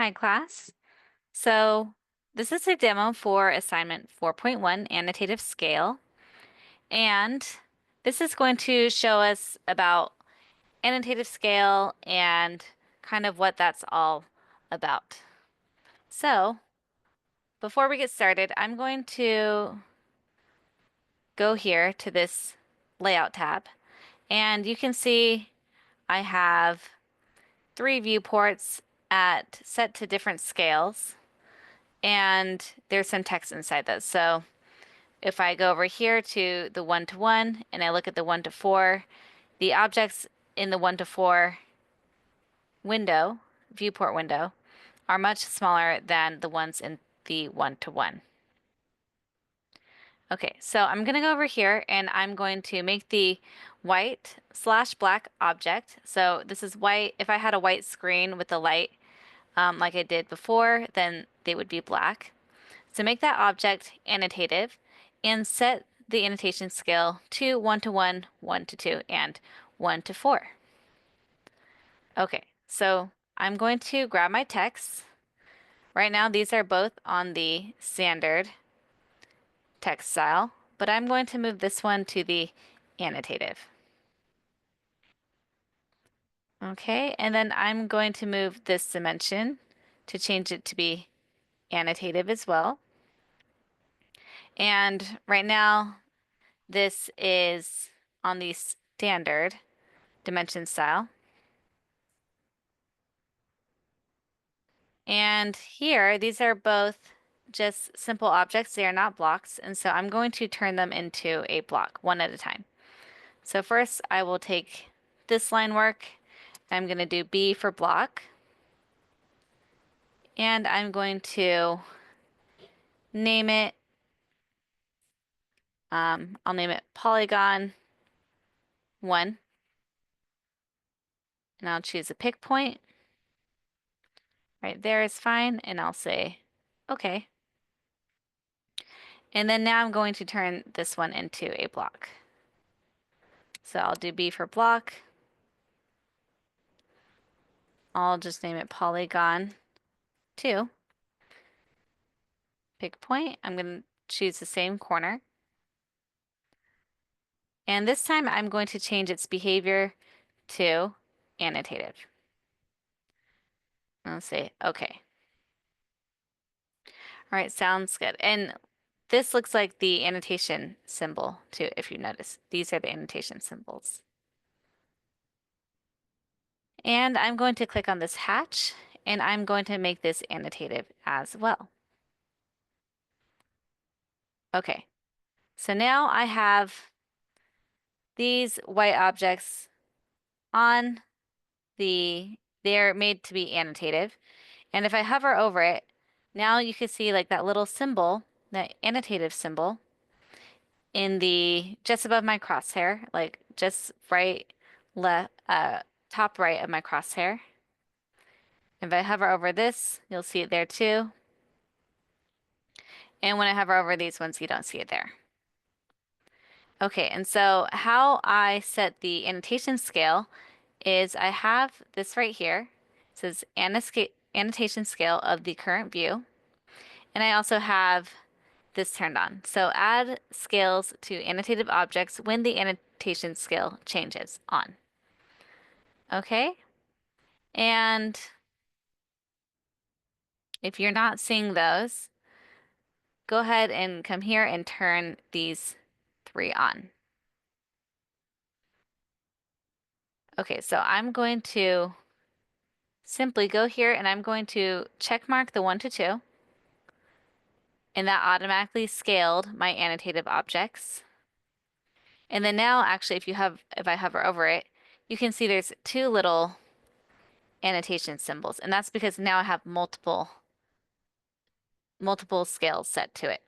Hi, class. So this is a demo for assignment 4.1, Annotative Scale. And this is going to show us about annotative scale and kind of what that's all about. So before we get started, I'm going to go here to this Layout tab. And you can see I have 3 viewports set to different scales. And there's some text inside those. So if I go over here to the 1 to 1 and I look at the 1 to 4, the objects in the 1 to 4 window, viewport window, are much smaller than the ones in the 1 to 1. Okay, so I'm going to go over here and I'm going to make the white/black object. So this is white. If I had a white screen with the light like I did before, then they would be black. So make that object annotative and set the annotation scale to 1 to 1, 1 to 2, and 1 to 4. Okay, so I'm going to grab my text. Right now, these are both on the standard text style, but I'm going to move this one to the annotative. Okay, and then I'm going to move this dimension to change it to be annotative as well. And right now, this is on the standard dimension style. And here, these are both just simple objects. They are not blocks. And so I'm going to turn them into a block one at a time. So first I will take this line work. I'm going to do B for block. And I'm going to name it, I'll name it polygon 1. And I'll choose a pick point. Right there is fine. And I'll say, okay. And then now I'm going to turn this one into a block. So I'll do B for block. I'll just name it polygon 2. Pick point. I'm going to choose the same corner. And this time I'm going to change its behavior to annotative. I'll say okay. All right, sounds good. And this looks like the annotation symbol too, if you notice. These are the annotation symbols. And I'm going to click on this hatch, and I'm going to make this annotative as well. Okay, so now I have these white objects on they're made to be annotative. And if I hover over it, now you can see like that little symbol, that annotative symbol in the just above my crosshair, like just top right of my crosshair. If I hover over this, you'll see it there too. And when I hover over these ones, you don't see it there. Okay, and so how I set the annotation scale is I have this right here. It says annotation scale of the current view. And I also have this turned on. So add scales to annotative objects when the annotation scale changes on. Okay? And if you're not seeing those, go ahead and come here and turn these 3 on. Okay, so I'm going to simply go here and I'm going to check mark the 1 to 2. And that automatically scaled my annotative objects. And then now actually if I hover over it, you can see there's 2 little annotation symbols, and that's because now I have multiple scales set to it.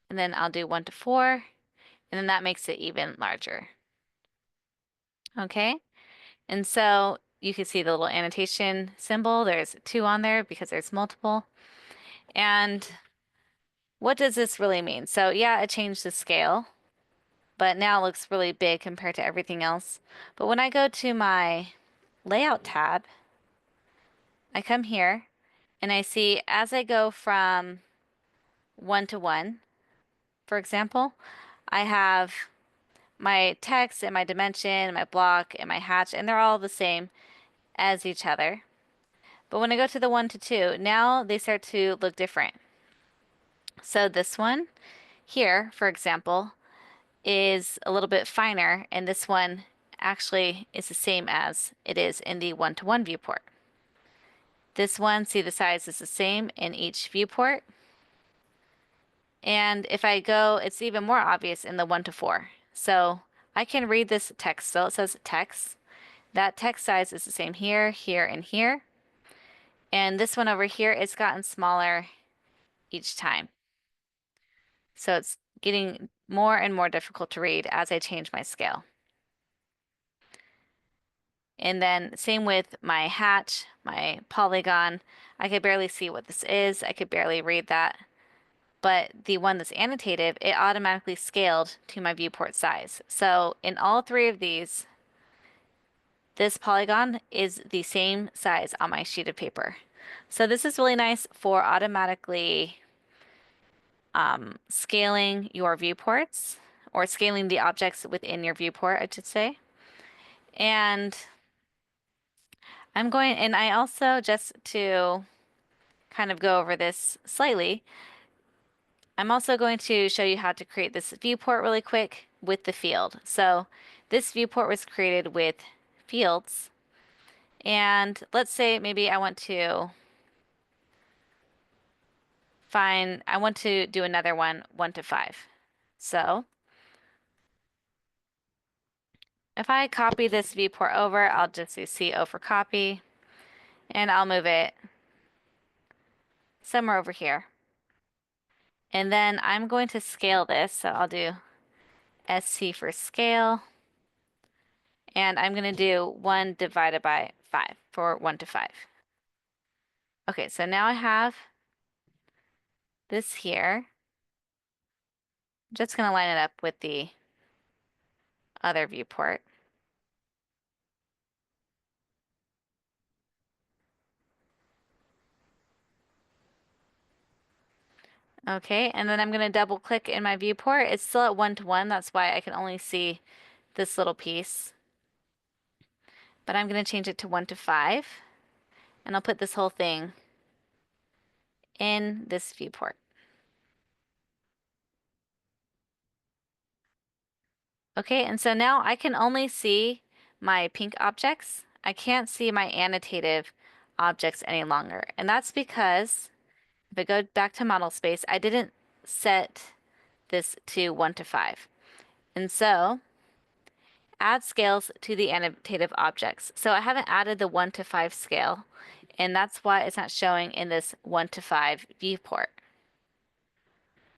And then I'll do 1 to 4, and then that makes it even larger. Okay, and so you can see the little annotation symbol. There's 2 on there because there's multiple. And what does this really mean? So yeah, it changed the scale, but now it looks really big compared to everything else. But when I go to my Layout tab, I come here and I see as I go from 1 to 1, for example, I have my text and my dimension and my block and my hatch, and they're all the same as each other. But when I go to the 1 to 2, now they start to look different. So this one here, for example, is a little bit finer, and this one actually is the same as it is in the 1 to 1 viewport. This one, see the size is the same in each viewport. And if I go, it's even more obvious in the 1 to 4. So I can read this text still. It says text. That text size is the same here, here, and here. And this one over here, it's gotten smaller each time. So it's getting more and more difficult to read as I change my scale. And then same with my hatch, my polygon. I could barely see what this is. I could barely read that. But the one that's annotative, it automatically scaled to my viewport size. So in all three of these, this polygon is the same size on my sheet of paper. So this is really nice for automatically scaling your viewports, or scaling the objects within your viewport, I should say. And I also, just to kind of go over this slightly, I'm also going to show you how to create this viewport really quick with the field. So this viewport was created with fields. And let's say maybe I want to do another one, 1 to 5. So if I copy this viewport over, I'll just do CO for copy, and I'll move it somewhere over here. And then I'm going to scale this, so I'll do SC for scale, and I'm going to do 1 divided by 5 for 1 to 5. Okay, so now I have this here. I'm just going to line it up with the other viewport. Okay, and then I'm going to double click in my viewport. It's still at 1 to 1. That's why I can only see this little piece. But I'm going to change it to 1 to 5. And I'll put this whole thing in this viewport. Okay, and so now I can only see my pink objects. I can't see my annotative objects any longer. And that's because if I go back to model space, I didn't set this to 1 to 5. And so add scales to the annotative objects. So I haven't added the 1 to 5 scale, and that's why it's not showing in this 1 to 5 viewport.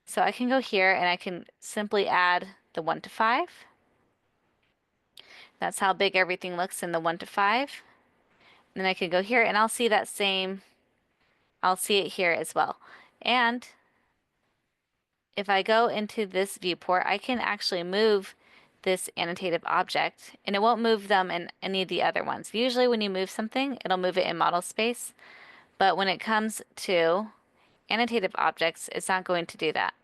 So I can go here and I can simply add the 1 to 5. That's how big everything looks in the 1 to 5. And then I can go here and I'll see that same, I'll see it here as well. And if I go into this viewport, I can actually move this annotative object, and it won't move them in any of the other ones. Usually when you move something, it'll move it in model space. But when it comes to annotative objects, it's not going to do that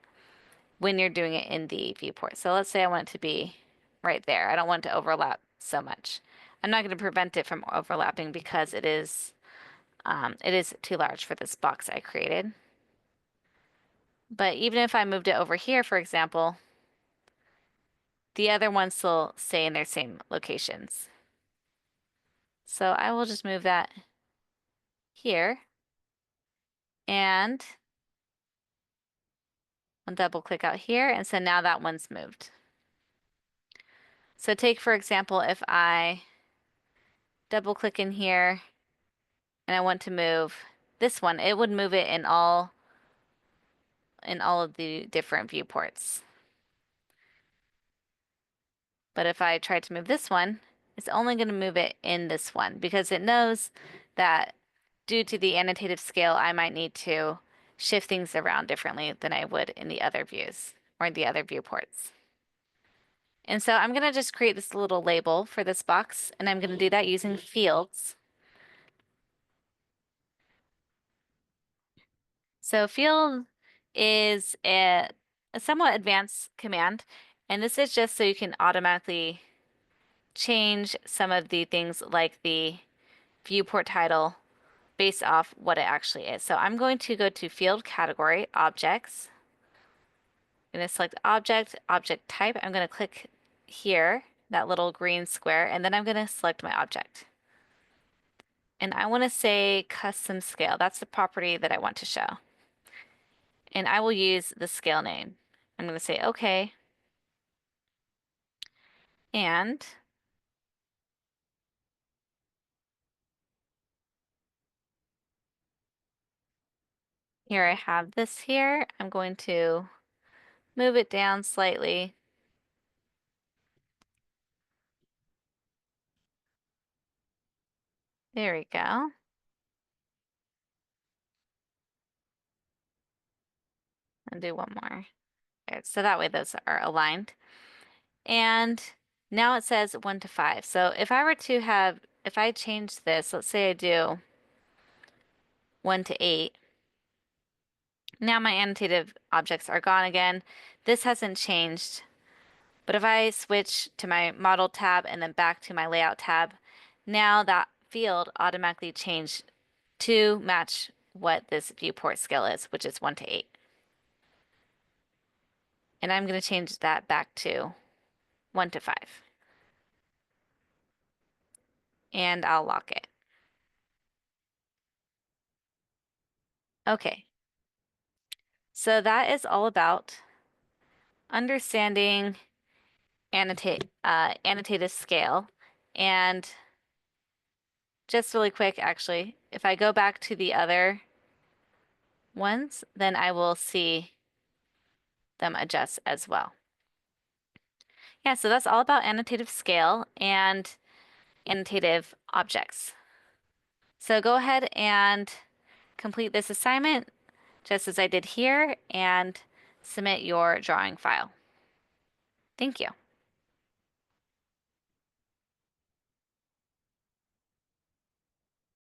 when you're doing it in the viewport. So let's say I want it to be right there. I don't want it to overlap so much. I'm not going to prevent it from overlapping because it is too large for this box I created. But even if I moved it over here, for example, the other ones will stay in their same locations. So I will just move that here, and I'll double click out here, and so now that one's moved. So take, for example, if I double click in here and I want to move this one, it would move it in all of the different viewports. But if I try to move this one, it's only going to move it in this one because it knows that due to the annotative scale, I might need to shift things around differently than I would in the other views or the other viewports. And so I'm going to just create this little label for this box, and I'm going to do that using fields. So field is a somewhat advanced command, and this is just so you can automatically change some of the things like the viewport title based off what it actually is. So I'm going to go to field category, objects. I'm going to select object, object type. I'm going to click here, that little green square, and then I'm going to select my object. And I want to say custom scale. That's the property that I want to show. And I will use the scale name. I'm going to say OK. And here I have this here. I'm going to move it down slightly. There we go. And do one more. There, so that way those are aligned. And now it says 1 to 5. So if I were to have, if I change this, let's say I do 1 to 8. Now my annotative objects are gone again. This hasn't changed. But if I switch to my model tab and then back to my layout tab, now that field automatically changed to match what this viewport scale is, which is 1 to 8. And I'm going to change that back to 1 to 5. And I'll lock it. Okay, so that is all about understanding annotative scale. And just really quick, actually, if I go back to the other ones, then I will see them adjust as well. Yeah, so that's all about annotative scale and annotative objects. So go ahead and complete this assignment just as I did here and submit your drawing file. Thank you.